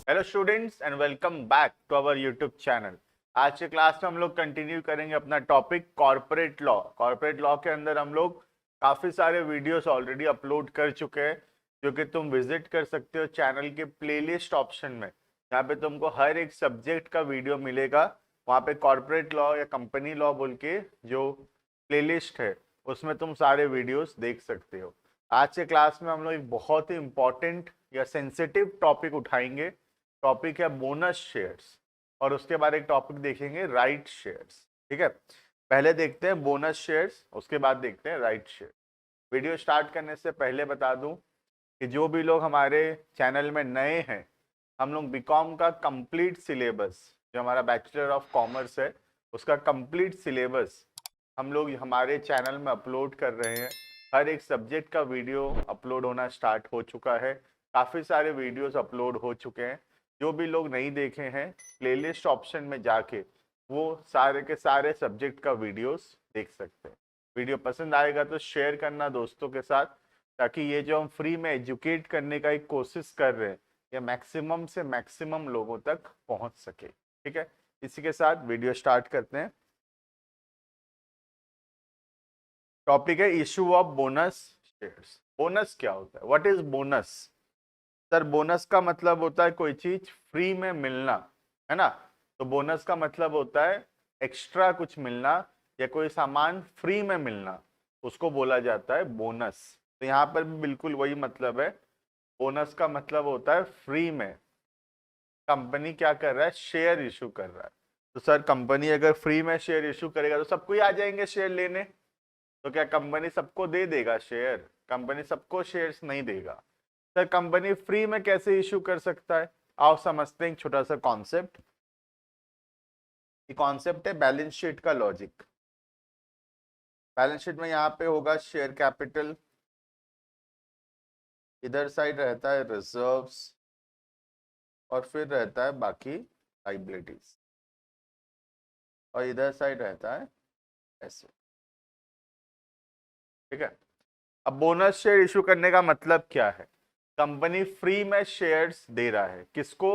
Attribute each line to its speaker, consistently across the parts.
Speaker 1: Hello students and welcome back to our YouTube channel. आज के class में हम लोग कंटिन्यू करेंगे अपना topic corporate law. Corporate law के अंदर हम लोग काफ़ी सारे वीडियोस ऑलरेडी अपलोड कर चुके हैं, जो कि तुम विजिट कर सकते हो चैनल के प्लेलिस्ट ऑप्शन में। यहाँ पे तुमको हर एक सब्जेक्ट का वीडियो मिलेगा। वहाँ पे कॉर्पोरेट लॉ या कंपनी लॉ बोल के जो प्लेलिस्ट है उसमें तुम सारे वीडियोस देख सकते हो। आज के क्लास में हम लोग एक बहुत ही इंपॉर्टेंट या सेंसिटिव टॉपिक उठाएंगे। टॉपिक है बोनस शेयर्स, और उसके बाद एक टॉपिक देखेंगे राइट शेयर्स। ठीक है, पहले देखते हैं बोनस शेयर्स, उसके बाद देखते हैं राइट शेयर। वीडियो स्टार्ट करने से पहले बता दूं कि जो भी लोग हमारे चैनल में नए हैं, हम लोग बीकॉम का कंप्लीट सिलेबस, जो हमारा बैचलर ऑफ कॉमर्स है, उसका कंप्लीट सिलेबस हम लोग हमारे चैनल में अपलोड कर रहे हैं। हर एक सब्जेक्ट का वीडियो अपलोड होना स्टार्ट हो चुका है। काफ़ी सारे वीडियोस अपलोड हो चुके हैं। जो भी लोग नहीं देखे हैं, प्लेलिस्ट ऑप्शन में जाके वो सारे के सारे सब्जेक्ट का वीडियोस देख सकते हैं। वीडियो पसंद आएगा तो शेयर करना दोस्तों के साथ, ताकि ये जो हम फ्री में एजुकेट करने का एक कोशिश कर रहे हैं, ये मैक्सिमम से मैक्सिमम लोगों तक पहुंच सके। ठीक है, इसी के साथ वीडियो स्टार्ट करते हैं। टॉपिक है issue of bonus shares. Bonus क्या होता है? What is bonus? Sir, bonus का मतलब होता है कोई चीज फ्री में मिलना, है ना। तो बोनस का मतलब होता है एक्स्ट्रा कुछ मिलना या कोई सामान फ्री में मिलना, उसको बोला जाता है बोनस। तो यहाँ पर भी बिल्कुल वही मतलब है। बोनस का मतलब होता है फ्री में कंपनी क्या कर रहा है, शेयर इशू कर रहा है। तो सर, कंपनी अगर फ्री में शेयर इशू करेगा तो सबको ही आ जाएंगे शेयर लेने। तो क्या कंपनी सबको दे देगा शेयर? कंपनी सबको शेयर्स नहीं देगा। सर, कंपनी फ्री में कैसे इशू कर सकता है? आओ समझते हैं एक छोटा सा कॉन्सेप्ट। ये कॉन्सेप्ट है बैलेंस शीट का लॉजिक। बैलेंस शीट में यहाँ पे होगा शेयर कैपिटल, इधर साइड रहता है रिजर्व्स, और फिर रहता है बाकी लाइबिलिटीज, और इधर साइड रहता है एसेट। ठीक है, अब बोनस शेयर इशू करने का मतलब क्या है? कंपनी फ्री में शेयर्स दे रहा है। किसको?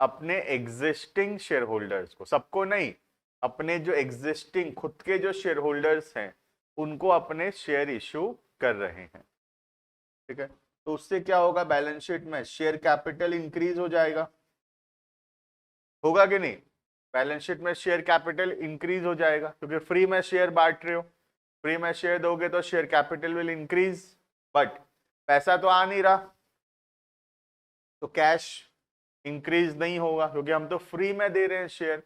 Speaker 1: अपने एग्जिस्टिंग शेयर होल्डर्स को। सबको नहीं, अपने जो एग्जिस्टिंग खुद के जो शेयर होल्डर्स हैं उनको अपने शेयर इशू कर रहे हैं। ठीक है, तो उससे क्या होगा? बैलेंस शीट में शेयर कैपिटल इंक्रीज हो जाएगा। होगा कि नहीं? बैलेंस शीट में शेयर कैपिटल इंक्रीज हो जाएगा, क्योंकि फ्री में शेयर बांट रहे हो। फ्री में शेयर दोगे तो share capital will increase, but पैसा तो आ नहीं रहा, तो कैश इंक्रीज नहीं होगा, क्योंकि हम तो फ्री में दे रहे हैं शेयर।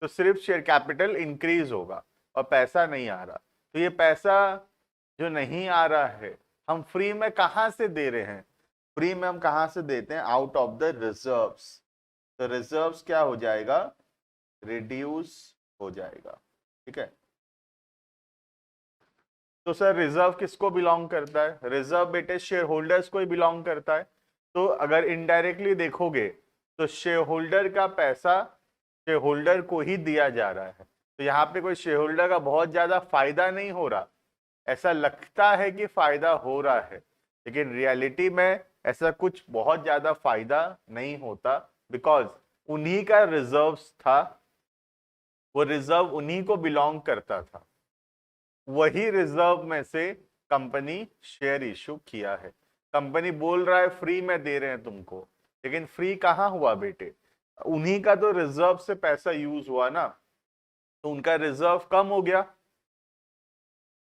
Speaker 1: तो सिर्फ शेयर कैपिटल इंक्रीज होगा और पैसा नहीं आ रहा। तो ये पैसा जो नहीं आ रहा है, हम फ्री में कहाँ से दे रहे हैं? फ्री में हम कहाँ से देते हैं? Out of the reserves. तो रिजर्व्स क्या हो जाएगा? रिड्यूस हो जाएगा। ठीक है, तो सर रिजर्व किसको बिलोंग करता है? रिजर्व बेटे शेयर होल्डर्स को ही बिलोंग करता है। तो अगर इनडायरेक्टली देखोगे तो शेयर होल्डर का पैसा शेयर होल्डर को ही दिया जा रहा है। तो यहाँ पे कोई शेयर होल्डर का बहुत ज्यादा फायदा नहीं हो रहा। ऐसा लगता है कि फायदा हो रहा है, लेकिन रियलिटी में ऐसा कुछ बहुत ज्यादा फायदा नहीं होता, बिकॉज उन्हीं का रिजर्व्स था, वो रिजर्व उन्हीं को बिलोंग करता था। वही रिजर्व में से कंपनी शेयर इशू किया है। कंपनी बोल रहा है फ्री में दे रहे हैं तुमको, लेकिन फ्री कहाँ हुआ बेटे? उन्हीं का तो रिजर्व से पैसा यूज हुआ ना। तो उनका रिजर्व कम हो गया,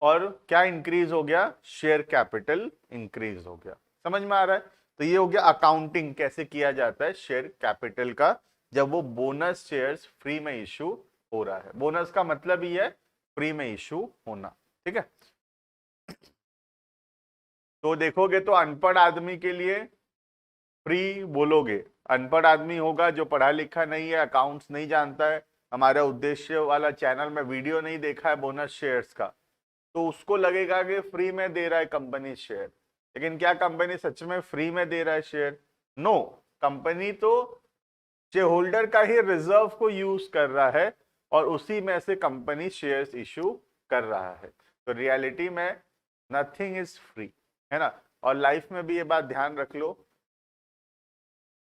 Speaker 1: और क्या इंक्रीज हो गया? शेयर कैपिटल इंक्रीज हो गया। समझ में आ रहा है? तो ये हो गया अकाउंटिंग कैसे किया जाता है शेयर कैपिटल का, जब वो बोनस शेयर्स फ्री में इशू हो रहा है। बोनस का मतलब ही है फ्री में इशू होना। ठीक है, तो देखोगे तो अनपढ़ आदमी के लिए फ्री बोलोगे। अनपढ़ आदमी होगा जो पढ़ा लिखा नहीं है, अकाउंट्स नहीं जानता है, हमारा उद्देश्य वाला चैनल में वीडियो नहीं देखा है बोनस शेयर्स का, तो उसको लगेगा कि फ्री में दे रहा है कंपनी शेयर। लेकिन क्या कंपनी सच में फ्री में दे रहा है शेयर? नो, कंपनी तो शेयर होल्डर का ही रिजर्व को यूज कर रहा है, और उसी में से कंपनी शेयर्स इशू कर रहा है। तो रियलिटी में नथिंग इज फ्री, है ना। और लाइफ में भी ये बात ध्यान रख लो,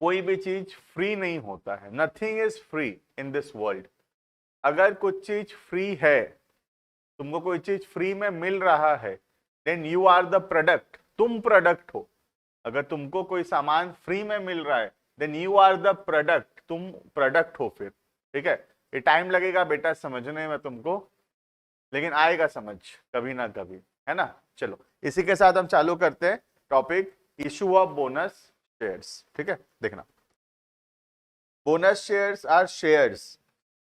Speaker 1: कोई भी चीज फ्री नहीं होता है, nothing is free in this world. अगर कुछ चीज फ्री है, तुमको कोई चीज फ्री में मिल रहा है, then you are the product, तुम प्रोडक्ट हो। अगर तुमको कोई सामान फ्री में मिल रहा है, then you are the product, तुम प्रोडक्ट हो फिर। ठीक है, ये टाइम लगेगा बेटा समझने में तुमको, लेकिन आएगा समझ कभी ना कभी, है ना। चलो इसी के साथ हम चालू करते हैं topic issue of bonus shares. ठीक है, देखना, bonus shares are shares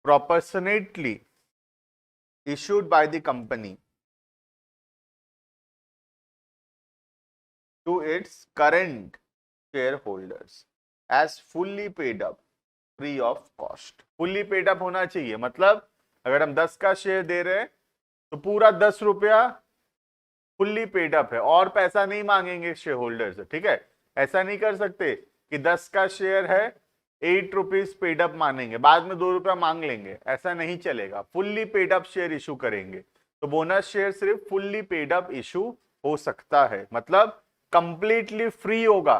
Speaker 1: proportionately issued by the company to its current shareholders as fully paid up free of cost। fully paid up होना चाहिए, मतलब अगर हम 10 का शेयर दे रहे हैं तो पूरा 10 रुपया फुल्ली पेड अप है और पैसा नहीं मांगेंगे शेयर होल्डर से। ठीक है, ऐसा नहीं कर सकते कि 10 का शेयर है 8 रुपीज पेड अप मानेंगे, बाद में 2 रुपया मांग लेंगे, ऐसा नहीं चलेगा। Fully paid up share issue करेंगे। तो बोनस शेयर सिर्फ फुल्ली पेड अप इशू हो सकता है, मतलब कंप्लीटली फ्री होगा,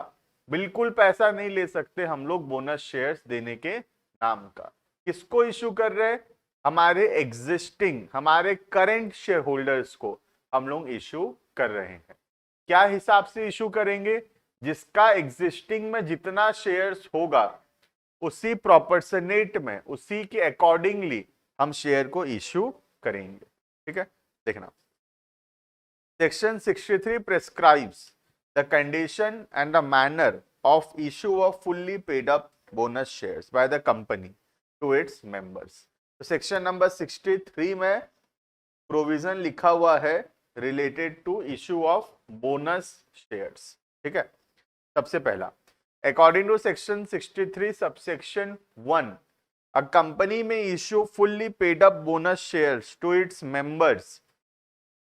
Speaker 1: बिल्कुल पैसा नहीं ले सकते हम लोग बोनस शेयर्स देने के नाम का। किसको इशू कर रहे हैं? हमारे एग्जिस्टिंग, हमारे करंट शेयर होल्डर्स को हम लोग इशू कर रहे हैं। क्या हिसाब से इशू करेंगे? जिसका एग्जिस्टिंग में जितना शेयर्स होगा उसी प्रोपोर्शनेट में, उसी के अकॉर्डिंगली हम शेयर को इशू करेंगे। ठीक है, देखना, section 63 prescribes the condition and the manner of issue of fully paid up bonus shares by the company to its members. तो सेक्शन नंबर 63 में प्रोविजन लिखा हुआ है related to issue of bonus shares. ठीक है, सबसे पहला, according to section 63 subsection 1, a company may issue fully paid up bonus shares to its members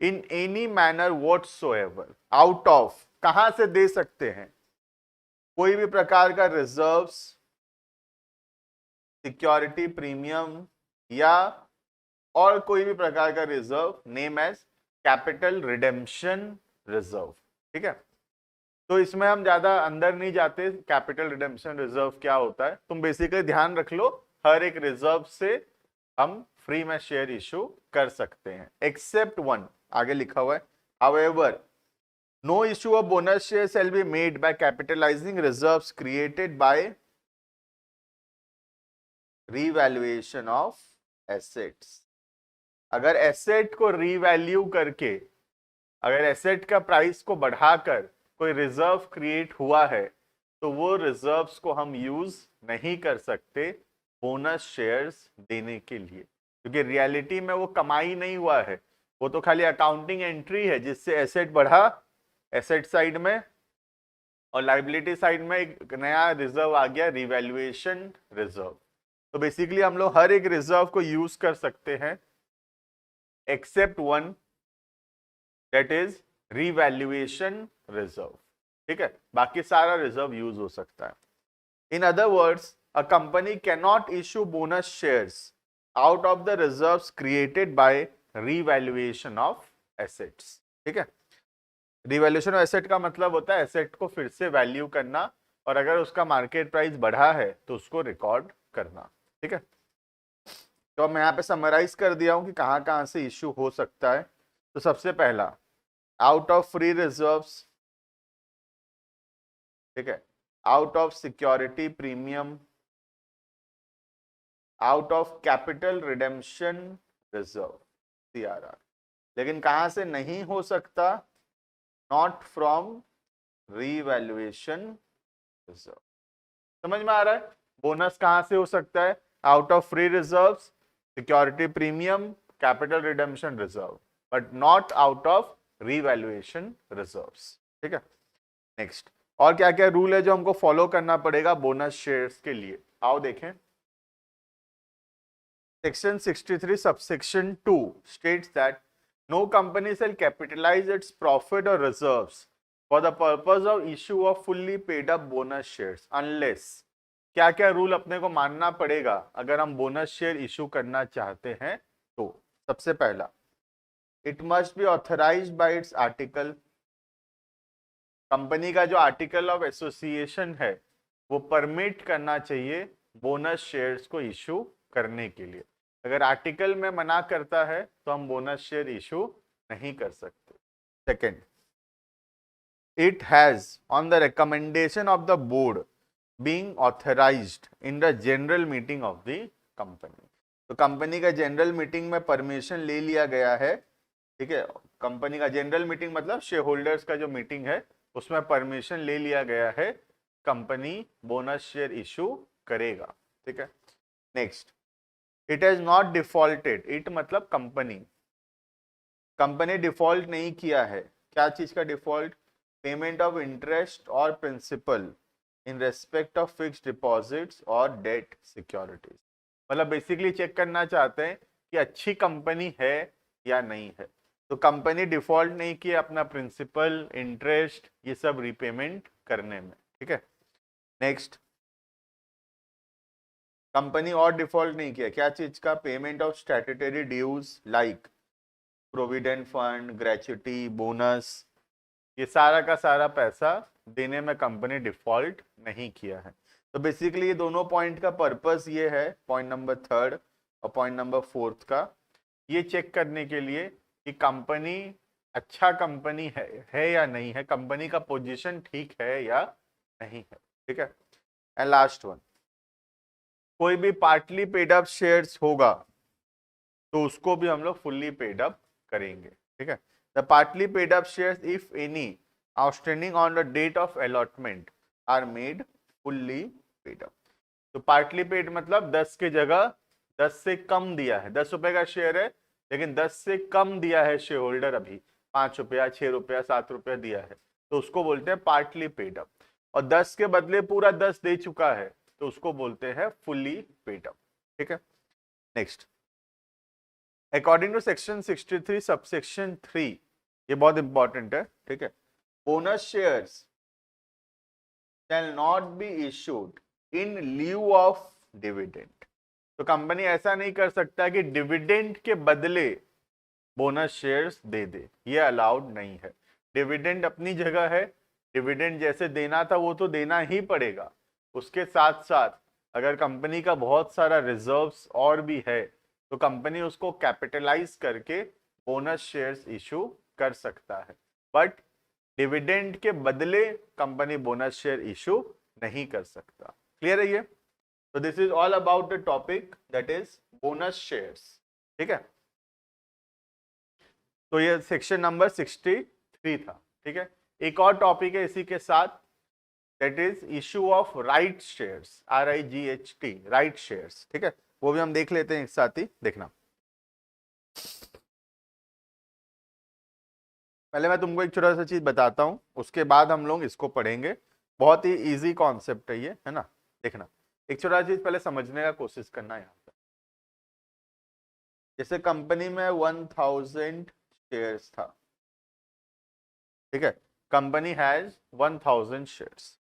Speaker 1: in any manner whatsoever out of, कहां से दे सकते हैं? कोई भी प्रकार का रिजर्व्स, सिक्योरिटी प्रीमियम या और कोई भी प्रकार का reserve name as capital redemption reserve. ठीक है, तो इसमें हम ज्यादा अंदर नहीं जाते, कैपिटल रिडेम्पशन रिजर्व क्या होता है, तुम बेसिकली ध्यान रख लो, हर एक रिजर्व से हम फ्री में शेयर इशू कर सकते हैं एक्सेप्ट वन, आगे लिखा हुआ है, however no issue of bonus share shall be made by capitalising reserves created by revaluation of assets. अगर एसेट को रीवैल्यू करके, अगर एसेट का प्राइस को बढ़ाकर कोई रिजर्व क्रिएट हुआ है, तो वो रिजर्व्स को हम यूज नहीं कर सकते बोनस शेयर्स देने के लिए, क्योंकि रियलिटी में वो कमाई नहीं हुआ है, वो तो खाली अकाउंटिंग एंट्री है जिससे एसेट बढ़ा एसेट साइड में, और लाइबिलिटी साइड में एक नया रिजर्व आ गया रिवैल्यूएशन रिजर्व। तो बेसिकली हम लोग हर एक रिजर्व को यूज कर सकते हैं except one, that is revaluation reserve. ठीक है, बाकी सारा रिजर्व यूज हो सकता है। In other words, a company can not issue bonus shares out of the reserves created bye revaluation of assets. ठीक है, रिवैल्यूएशन ऑफ एसेट का मतलब होता है एसेट को फिर से वैल्यू करना, और अगर उसका मार्केट प्राइस बढ़ा है तो उसको रिकॉर्ड करना। ठीक है, तो मैं यहाँ पे समराइज कर दिया हूं कि कहां कहां से इशू हो सकता है। तो सबसे पहला, आउट ऑफ फ्री रिजर्व्स, ठीक है, out of security premium, out of capital redemption reserve CRR। लेकिन कहां से नहीं हो सकता? Not from revaluation reserve. समझ में आ रहा है? बोनस कहां से हो सकता है? Out of free reserves, security premium, capital redemption reserve, but not out of revaluation reserves. ठीक है, नेक्स्ट, और क्या क्या रूल है जो हमको फॉलो करना पड़ेगा बोनस शेयर्स के लिए? आओ देखें। Section 63 subsection 2 states that no company shall capitalize its profit or reserves for the purpose of issue of fully paid up bonus shares unless, क्या क्या रूल अपने को मानना पड़ेगा अगर हम बोनस शेयर इशू करना चाहते हैं? तो सबसे पहला, it must be authorised bye it's article, company का जो आर्टिकल ऑफ एसोसिएशन है वो परमिट करना चाहिए बोनस शेयर्स को इशू करने के लिए। अगर आर्टिकल में मना करता है तो हम बोनस शेयर इशू नहीं कर सकते। Second, it has on the recommendation of the board being authorized in the general meeting of the company। तो कंपनी का जनरल मीटिंग में परमिशन ले लिया गया है, ठीक है। कंपनी का जनरल मीटिंग मतलब शेयर होल्डर्स का जो मीटिंग है उसमें परमिशन ले लिया गया है, कंपनी बोनस शेयर इशू करेगा, ठीक है। Next, it has not defaulted, it मतलब कंपनी, कंपनी डिफॉल्ट नहीं किया है। क्या चीज का डिफॉल्ट? पेमेंट ऑफ इंटरेस्ट और principal in respect of fixed deposits और डेट सिक्योरिटीज। मतलब बेसिकली चेक करना चाहते हैं कि अच्छी कंपनी है या नहीं है। तो कंपनी डिफॉल्ट नहीं किया अपना प्रिंसिपल, इंटरेस्ट, ये सब रिपेमेंट करने में, ठीक है। नेक्स्ट, कंपनी और डिफॉल्ट नहीं किया क्या चीज का? Payment of statutory dues like provident fund, gratuity, bonus, ये सारा का सारा पैसा देने में कंपनी डिफॉल्ट नहीं किया है। तो बेसिकली ये दोनों पॉइंट का पर्पस ये है, पॉइंट नंबर 3 और पॉइंट नंबर 4 का, ये चेक करने के लिए कि कंपनी अच्छा कंपनी है या नहीं है, कंपनी का पोजीशन ठीक है या नहीं है, ठीक है। एंड लास्ट वन, कोई भी पार्टली पेड अप शेयर्स होगा तो उसको भी हम लोग फुल्ली पेड अप करेंगे, ठीक है। The partly paid up shares, if any, outstanding on the date of allotment are made fully paid up। तो पार्टली पेड मतलब 10 के जगह 10 से कम दिया है, 10 रुपए का शेयर है लेकिन 10 से कम दिया है शेयर होल्डर, अभी 5 रुपया, 6 रुपया, 7 रुपया दिया है, तो उसको बोलते हैं पार्टली पेड अप। और 10 के बदले पूरा 10 दे चुका है तो उसको बोलते हैं फुल्ली पेड अप, ठीक है। Next, according to section 63 subsection 3, ये बहुत इंपॉर्टेंट है, ठीक है, bonus shares shall not be issued in lieu of dividend. तो कंपनी ऐसा नहीं कर सकता कि डिविडेंड के बदले बोनस शेयर्स दे दे, ये अलाउड नहीं है। डिविडेंड अपनी जगह है, डिविडेंड जैसे देना था वो तो देना ही पड़ेगा, उसके साथ साथ अगर कंपनी का बहुत सारा रिजर्व्स और भी है तो कंपनी उसको कैपिटलाइज करके बोनस शेयर्स इशू कर सकता है, बट डिविडेंड के बदले कंपनी बोनस शेयर इशू नहीं कर सकता। क्लियर है ये? तो this is all about the topic that is bonus shares, ठीक है। तो ये सेक्शन नंबर 63 था, ठीक है। एक और टॉपिक है इसी के साथ, that is issue of right shares, RIGHT, right shares, ठीक है। वो भी हम देख लेते हैं एक साथ ही, देखना। पहले मैं तुमको एक छोटा सा चीज बताता हूं, उसके बाद हम लोग इसको पढ़ेंगे। बहुत ही इजी कॉन्सेप्ट है ये, है ना। देखना, एक छोटा चीज पहले समझने का कोशिश करना यहाँ पे। जैसे कंपनी में 1000 शेयर्स था, ठीक है, कंपनी हैज 1000 शेयर्स।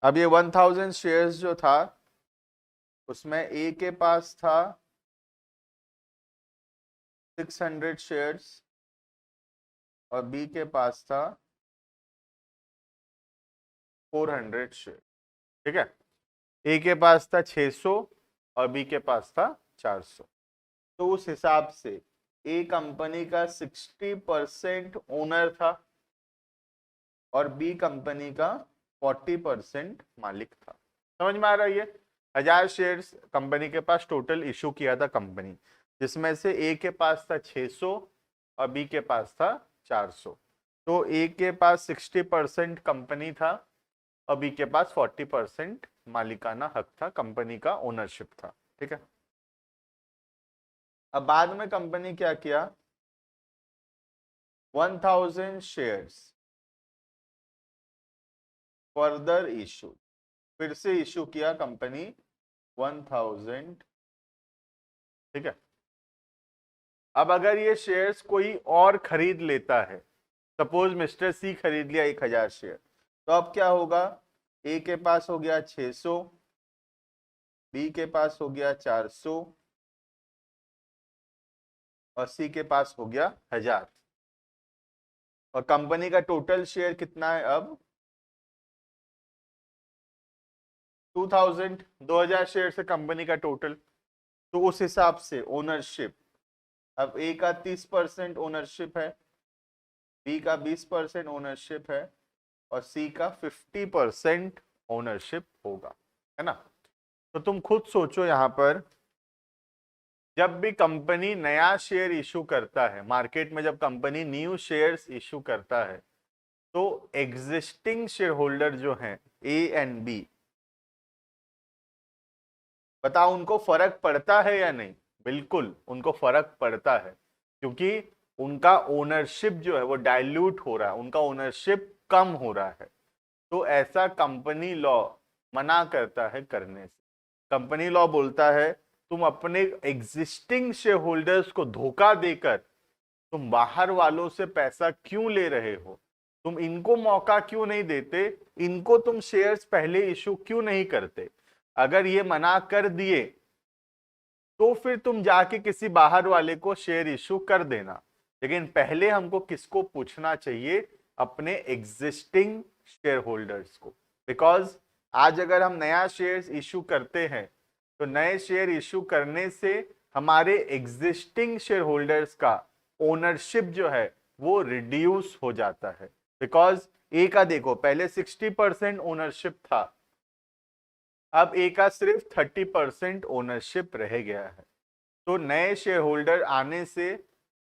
Speaker 1: अब ये 1000 शेयर्स जो था उसमें ए के पास था 600 शेयर्स और बी के पास था 400 शेयर, ठीक है। ए के पास था 600 और बी के पास था 400। तो उस हिसाब से ए कंपनी का 60% ओनर था और बी कंपनी का 40% मालिक था। समझ में आ रहा है? ये 1000 शेयर्स कंपनी के पास टोटल इशू किया था कंपनी, जिसमें से ए के पास था 600 और बी के पास था 400। तो ए के पास 60% कंपनी था और बी के पास 40% मालिकाना हक था, कंपनी का ओनरशिप था, ठीक है। अब बाद में कंपनी क्या किया, 1000 शेयर्स फर्दर इशू, फिर से इशू किया कंपनी 1000, ठीक है। अब अगर ये शेयर्स कोई और खरीद लेता है, सपोज मिस्टर सी खरीद लिया 1000 शेयर, तो अब क्या होगा, ए के पास हो गया 600, बी के पास हो गया 400 और सी के पास हो गया 1000। और कंपनी का टोटल शेयर कितना है अब, 2000 शेयर से कंपनी का टोटल, तो उस हिसाब से ओनरशिप, अब ए का 30% ओनरशिप है, बी का 20% ओनरशिप है और सी का 50% ओनरशिप होगा, है ना। तो तुम खुद सोचो यहाँ पर, जब भी कंपनी नया शेयर इशू करता है मार्केट में, जब कंपनी न्यू शेयर्स इशू करता है, तो एग्जिस्टिंग शेयर होल्डर जो हैं ए एंड बी, बताओ उनको फर्क पड़ता है या नहीं? बिल्कुल उनको फर्क पड़ता है, क्योंकि उनका ओनरशिप जो है वो डाइल्यूट हो रहा है, उनका ओनरशिप कम हो रहा है। तो ऐसा कंपनी लॉ मना करता है करने से। कंपनी लॉ बोलता है तुम अपने एग्जिस्टिंग शेयर होल्डर्स को धोखा देकर तुम बाहर वालों से पैसा क्यों ले रहे हो, तुम इनको मौका क्यों नहीं देते, इनको तुम शेयर्स पहले इशू क्यों नहीं करते। अगर ये मना कर दिए तो फिर तुम जाके किसी बाहर वाले को शेयर इशू कर देना, लेकिन पहले हमको किसको पूछना चाहिए? अपने एग्जिस्टिंग शेयर होल्डर्स को। बिकॉज आज अगर हम नया शेयर इशू करते हैं तो नए शेयर इशू करने से हमारे एग्जिस्टिंग शेयर होल्डर्स का ओनरशिप जो है वो रिड्यूस हो जाता है। बिकॉज ए का देखो पहले 60% ओनरशिप था, अब ए का सिर्फ 30% ओनरशिप रह गया है। तो नए शेयर होल्डर आने से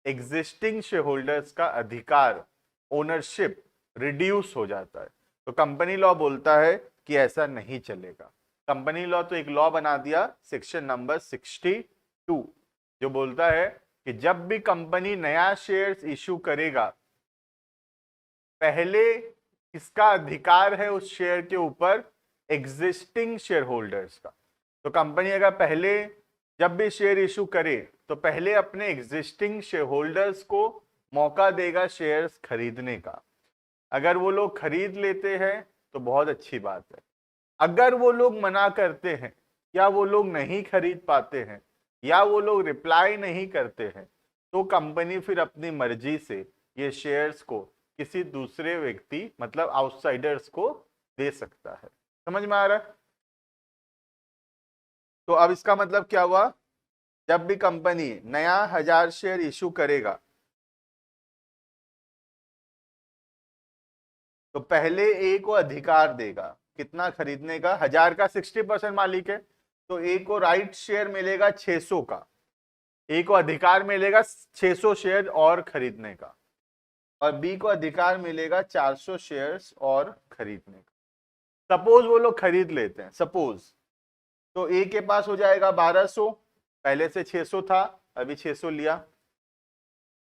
Speaker 1: एग्जिस्टिंग शेयर होल्डर्स का अधिकार, ओनरशिप रिड्यूस हो जाता है। तो कंपनी लॉ बोलता है कि ऐसा नहीं चलेगा। कंपनी लॉ तो एक लॉ बना दिया सेक्शन नंबर 62, जो बोलता है कि जब भी कंपनी नया शेयर्स इशू करेगा, पहले किसका अधिकार है उस शेयर के ऊपर? एग्जिस्टिंग शेयर होल्डर्स का। तो कंपनी अगर पहले जब भी शेयर इशू करे तो पहले अपने एग्जिस्टिंग शेयर होल्डर्स को मौका देगा शेयर्स खरीदने का। अगर वो लोग खरीद लेते हैं तो बहुत अच्छी बात है, अगर वो लोग मना करते हैं या वो लोग नहीं खरीद पाते हैं या वो लोग रिप्लाई नहीं करते हैं, तो कंपनी फिर अपनी मर्जी से ये शेयर्स को किसी दूसरे व्यक्ति मतलब आउटसाइडर्स को दे सकता है। समझ में आ रहा है? तो अब इसका मतलब क्या हुआ? जब भी कंपनी नया 1000 शेयर इशू करेगा तो पहले ए को अधिकार देगा कितना खरीदने का? 1000 का 60% मालिक है, तो ए को राइट शेयर मिलेगा 600 का, ए को अधिकार मिलेगा 600 शेयर और खरीदने का, और बी को अधिकार मिलेगा 400 शेयर्स और खरीदने का। सपोज वो लोग खरीद लेते हैं, सपोज, तो ए के पास हो जाएगा 1200, पहले से 600 था अभी 600 लिया,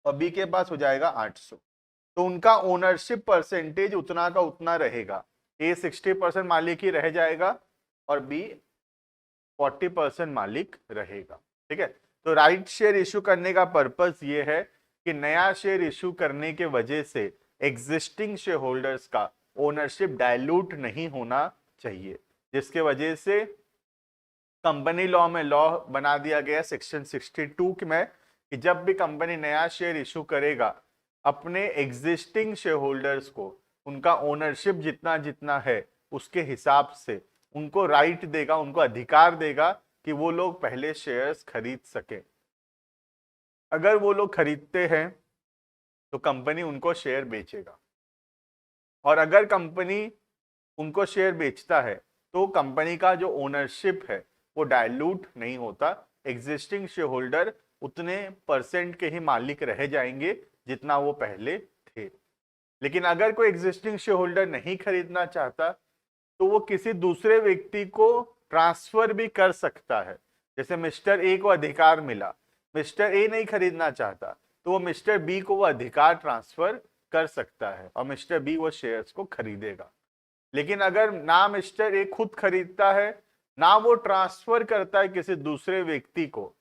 Speaker 1: और बी के पास हो जाएगा 800। तो उनका ओनरशिप परसेंटेज उतना का उतना रहेगा, ए 60% मालिक ही रह जाएगा और बी 40% मालिक रहेगा। ठीक है, तो राइट शेयर इशू करने का पर्पस ये है कि नया शेयर इशू करने के वजह से एग्जिस्टिंग शेयर होल्डर्स का ओनरशिप डाइल्यूट नहीं होना चाहिए, जिसके वजह से कंपनी लॉ में लॉ बना दिया गया सेक्शन 62 में कि जब भी कंपनी नया शेयर इशू करेगा, अपने एग्जिस्टिंग शेयर होल्डर्स को उनका ओनरशिप जितना जितना है उसके हिसाब से उनको राइट देगा, उनको अधिकार देगा कि वो लोग पहले शेयर्स खरीद सके। अगर वो लोग खरीदते हैं तो कंपनी उनको शेयर बेचेगा, और अगर कंपनी उनको शेयर बेचता है तो कंपनी का जो ओनरशिप है वो डाइल्यूट नहीं होता, एग्जिस्टिंग शेयर होल्डर उतने परसेंट के ही मालिक रह जाएंगे जितना वो पहले थे। लेकिन अगर कोई एग्जिस्टिंग शेयर होल्डर नहीं खरीदना चाहता तो वो किसी दूसरे व्यक्ति को ट्रांसफर भी कर सकता है। जैसे मिस्टर ए को अधिकार मिला, मिस्टर ए नहीं खरीदना चाहता तो वो मिस्टर बी को वो अधिकार ट्रांसफर कर सकता है और मिस्टर बी वो शेयर्स को खरीदेगा। लेकिन अगर ना मिस्टर ए खुद खरीदता है ना वो ट्रांसफर करता है किसी दूसरे व्यक्ति को,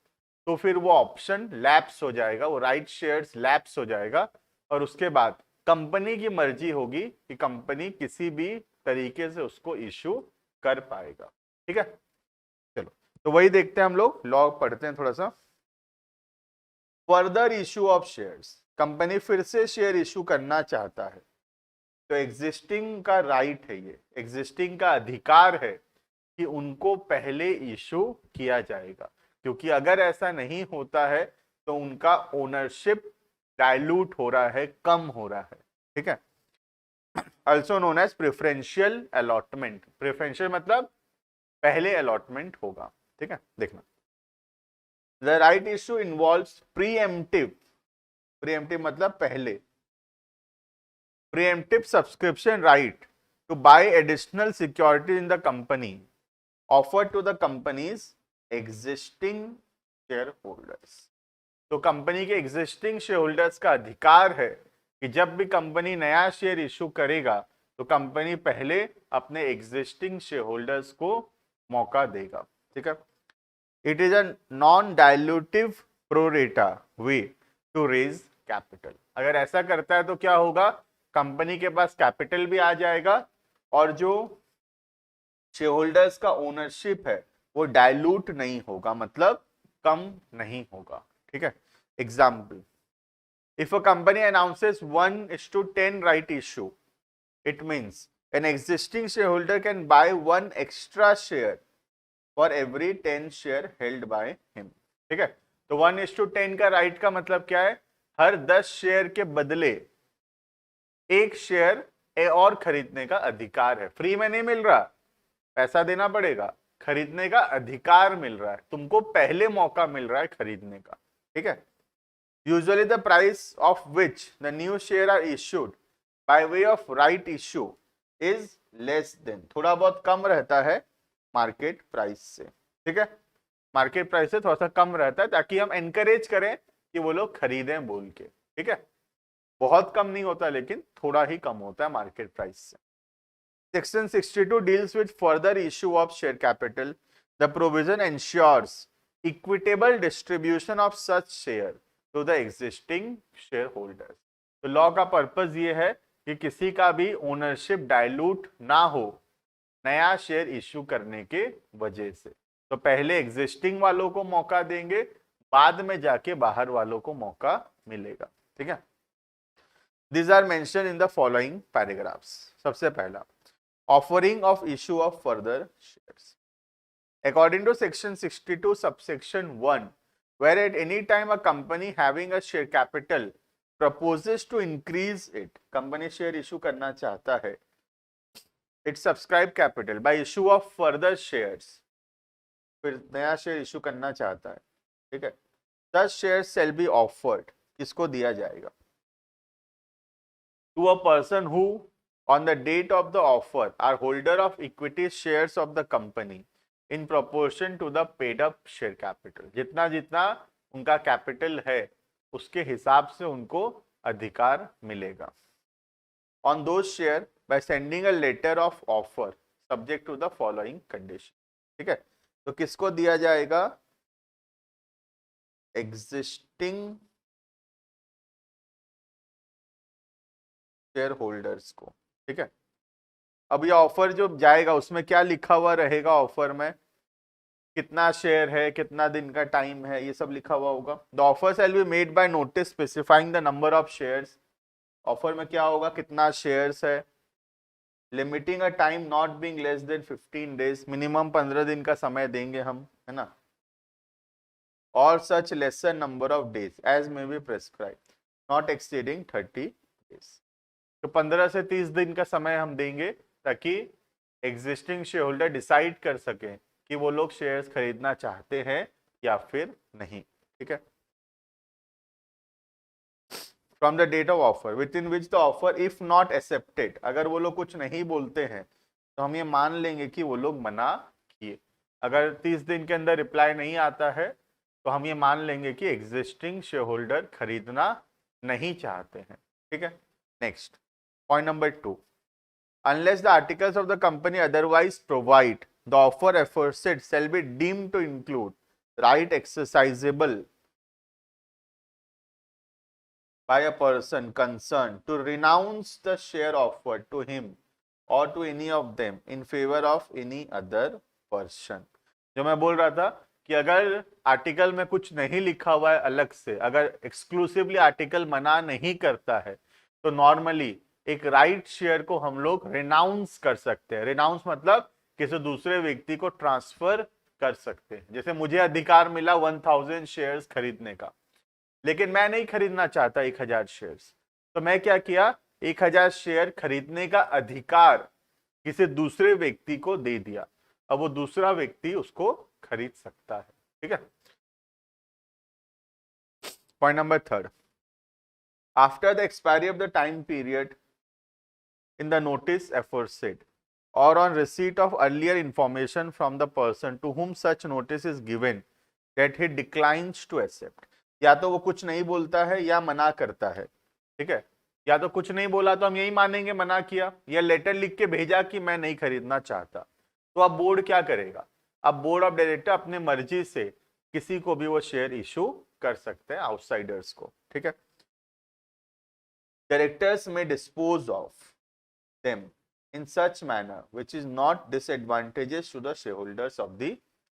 Speaker 1: तो फिर वो ऑप्शन लैप्स हो जाएगा, वो राइट शेयर्स लैप्स हो जाएगा, और उसके बाद कंपनी की मर्जी होगी कि कंपनी किसी भी तरीके से उसको इशू कर पाएगा। ठीक है, चलो तो वही देखते हैं, हम लोग लॉ पढ़ते हैं थोड़ा सा। Further issue of shares, company फिर से शेयर इशू करना चाहता है तो एग्जिस्टिंग का राइट है, ये एग्जिस्टिंग का अधिकार है कि उनको पहले इशू किया जाएगा, क्योंकि अगर ऐसा नहीं होता है तो उनका ओनरशिप डाइल्यूट हो रहा है, कम हो रहा है। ठीक है, also known as preferential allotment. Preferential मतलब पहले अलॉटमेंट होगा। ठीक है, देखना, the right issue involves preemptive. Preemptive मतलब पहले, preemptive subscription right to buy additional security in the company offered to the company's existing shareholders। तो कंपनी के एग्जिस्टिंग शेयर होल्डर्स का अधिकार है कि जब भी कंपनी नया शेयर इशू करेगा तो कंपनी पहले अपने एग्जिस्टिंग शेयर होल्डर्स को मौका देगा। ठीक है, it is a non dilutive pro rata way to raise capital. अगर ऐसा करता है तो क्या होगा, कंपनी के पास कैपिटल भी आ जाएगा और जो शेयर होल्डर्स का ओनरशिप है वो डाइल्यूट नहीं होगा, मतलब कम नहीं होगा। ठीक है, example, if a company announces 1:10 right issue, it means an existing share holder can buy 1 extra share for every 10 share held by him. ठीक है, तो 1:10 का राइट का मतलब क्या है, हर 10 शेयर के बदले एक शेयर और खरीदने का अधिकार है। फ्री में नहीं मिल रहा, पैसा देना पड़ेगा, खरीदने का अधिकार मिल रहा है, तुमको पहले मौका मिल रहा है खरीदने का। ठीक है, usually the price of which the new share are issued by way of right issue is less than, थोड़ा बहुत कम रहता है मार्केट प्राइस से। ठीक है, मार्केट प्राइस से थोड़ा सा कम रहता है ताकि हम एनकरेज करें कि वो लोग खरीदें बोल के। ठीक है, बहुत कम नहीं होता लेकिन थोड़ा ही कम होता है मार्केट प्राइस से। Section 62 deals with further issue of share capital. The provision ensures equitable distribution of such share to the existing share holders. तो लॉ का पर्पस ये है कि किसी का भी ओनरशिप डाइल्यूट ना हो नया शेयर इश्यू करने के वजह से। तो पहले एग्जिस्टिंग वालों को मौका देंगे, बाद में जाके बाहर वालों को मौका मिलेगा। ठीक है, These are mentioned in the following paragraphs. सबसे पहला, offering of issue of further shares. According to section 62 subsection 1, where at any time a company having a share capital proposes to increase it, company share issue करना चाहता है, its subscribed capital by issue of further shares, फिर नया share issue करना चाहता है। ठीक है, such shares shall be offered, किसको दिया जाएगा, to a person who on the date of the offer are holder of equity shares of the company in proportion to the paid up share capital। जितना जितना उनका capital है उसके हिसाब से उनको अधिकार मिलेगा। on those share by sending a letter of offer subject to the following condition। ठीक है, तो किसको दिया जाएगा, एग्जिस्टिंग शेयर होल्डर्स को। ठीक है, अब ये ऑफर जो जाएगा उसमें क्या लिखा हुआ रहेगा, ऑफर में कितना शेयर है, कितना दिन का टाइम है, ये सब लिखा हुआ होगा। The offer shall be made by notice specifying the number of shares. Offer में क्या होगा, कितना शेयर्स है, limiting a time not being less than 15 days, minimum 15 दिन का समय देंगे हम, है ना, और such lesser number of days as may be prescribe not exceeding 30 days. तो 15 से 30 दिन का समय हम देंगे ताकि एग्जिस्टिंग शेयर होल्डर डिसाइड कर सकें कि वो लोग शेयर्स खरीदना चाहते हैं या फिर नहीं। ठीक है, from the date of offer within which the offer if not accepted, अगर वो लोग कुछ नहीं बोलते हैं तो हम ये मान लेंगे कि वो लोग मना किए। अगर 30 दिन के अंदर रिप्लाई नहीं आता है तो हम ये मान लेंगे कि एग्जिस्टिंग शेयर होल्डर खरीदना नहीं चाहते हैं। ठीक है, next point number 2, unless the articles of the company otherwise provide, the offer aforesaid shall be deemed to include right exercisable by a person concerned to renounce the share offered to him or to any of them in favor of any other person। जो मैं बोल रहा था कि अगर article में कुछ नहीं लिखा हुआ है अलग से, अगर एक्सक्लूसिवली आर्टिकल मना नहीं करता है तो नॉर्मली एक राइट शेयर को हम लोग रिनाउंस कर सकते हैं। रिनाउंस मतलब किसी दूसरे व्यक्ति को ट्रांसफर कर सकते हैं। जैसे मुझे अधिकार मिला 1000 शेयर्स खरीदने का, लेकिन मैं नहीं खरीदना चाहता 1000 शेयर्स, तो मैं क्या किया, 1000 शेयर खरीदने का अधिकार किसी दूसरे व्यक्ति को दे दिया। अब वो दूसरा व्यक्ति उसको खरीद सकता है। ठीक है। Point number 3, after the expiry of the time period in the notice aforesaid or on receipt of earlier information from the person to whom such notice is given that he declines to accept, या तो वो कुछ नहीं बोलता है या मना करता है। ठीक है, या तो कुछ नहीं बोला तो हम यही मानेंगे मना किया, या लेटर लिख के भेजा कि मैं नहीं खरीदना चाहता, तो अब बोर्ड क्या करेगा, अब बोर्ड ऑफ डायरेक्टर अपने मर्जी से किसी को भी वो शेयर इशू कर सकते हैं, आउटसाइडर्स को। ठीक है, डायरेक्टर्स में dispose of them in such manner which is not disadvantageous to the shareholders of the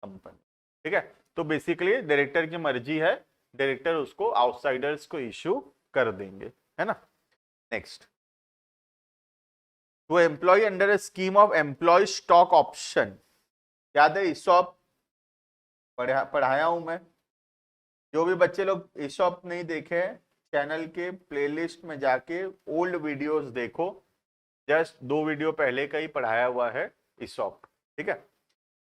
Speaker 1: company। ठीक है, तो बेसिकली डायरेक्टर की मर्जी है, डायरेक्टर उसको आउटसाइडर्स को इश्यू कर देंगे, है ना। Next, to employ under a scheme of employ stock option, याद है ईसॉप पढ़ाया हूं मैं। जो भी बच्चे लोग ईसॉप नहीं देखे चैनल के प्लेलिस्ट में जाके ओल्ड वीडियोस देखो, जस्ट 2 वीडियो पहले का ही पढ़ाया हुआ है ईसॉप। ठीक है,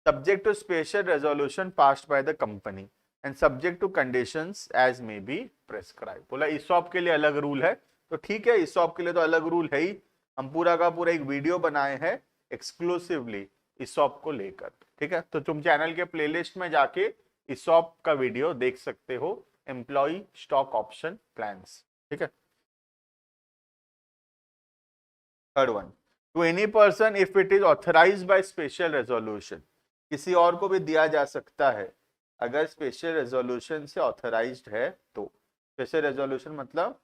Speaker 1: subject to special resolution passed by the company and subject to conditions as may be prescribe. बोला ईसॉप के लिए अलग रूल है, तो ठीक है, ईसॉप के लिए तो अलग रूल है ही। हम पूरा का पूरा एक वीडियो बनाए हैं एक्सक्लूसिवली ईसॉप को लेकर। ठीक है, तो तुम चैनल के प्लेलिस्ट में जाके ईसॉप का वीडियो देख सकते हो, एम्प्लॉय स्टॉक ऑप्शन प्लान्स। ठीक है, third one, to any person if it is authorised by special resolution, किसी और को भी दिया जा सकता है अगर स्पेशल रेजोल्यूशन से ऑथराइज्ड है तो। स्पेशल रेजोल्यूशन मतलब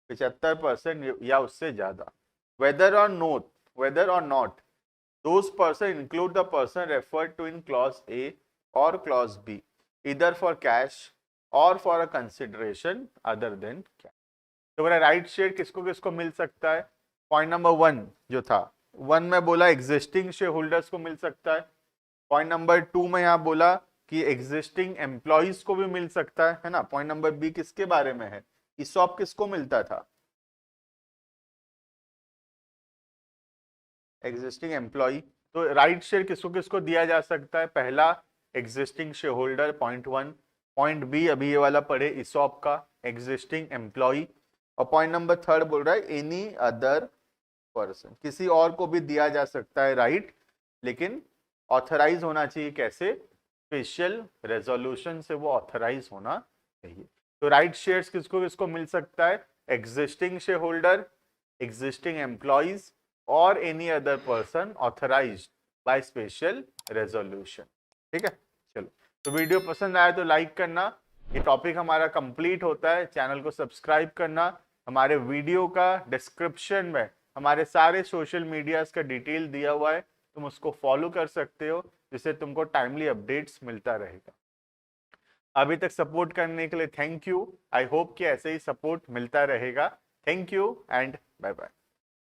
Speaker 1: 75% या उससे ज्यादा। वेदर और not those person include the person referred to in clause A और क्लॉज बी इधर फॉर कैश और for a consideration other than cash. तो मेरा राइट शेयर किसको किसको मिल सकता है, पॉइंट नंबर 1 जो था 1 में बोला एग्जिस्टिंग शेयर होल्डर्स को मिल सकता है। पॉइंट नंबर 2 में यहाँ बोला कि एग्जिस्टिंग एम्प्लॉइज को भी मिल सकता है ना। पॉइंट नंबर बी किसके बारे में है, ईसॉप किसको मिलता था, एग्जिस्टिंग एम्प्लॉय। तो राइट शेयर किसको किसको दिया जा सकता है, पहला existing share holder, point 1। Point B अभी ये वाला पढ़े ईसॉप का, एग्जिस्टिंग एम्प्लॉय। और पॉइंट नंबर 3 बोल रहा है एनी अदर पर्सन, किसी और को भी दिया जा सकता है राइट, लेकिन ऑथराइज होना चाहिए, कैसे, स्पेशल रेजोल्यूशन से वो ऑथराइज होना चाहिए। तो राइट शेयर्स किसको किसको मिल सकता है, existing share holder, existing employees और any other person authorised by special resolution. ठीक है, चलो, तो वीडियो पसंद आया तो लाइक करना। ये टॉपिक हमारा कंप्लीट होता है, चैनल को सब्सक्राइब करना। हमारे वीडियो का डिस्क्रिप्शन में हमारे सारे सोशल मीडियाज का डिटेल दिया हुआ है, तुम उसको फॉलो कर सकते हो, जिससे तुमको टाइमली अपडेट्स मिलता रहेगा। अभी तक सपोर्ट करने के लिए थैंक यू। आई होप कि ऐसे ही सपोर्ट मिलता रहेगा। Thank you and bye bye.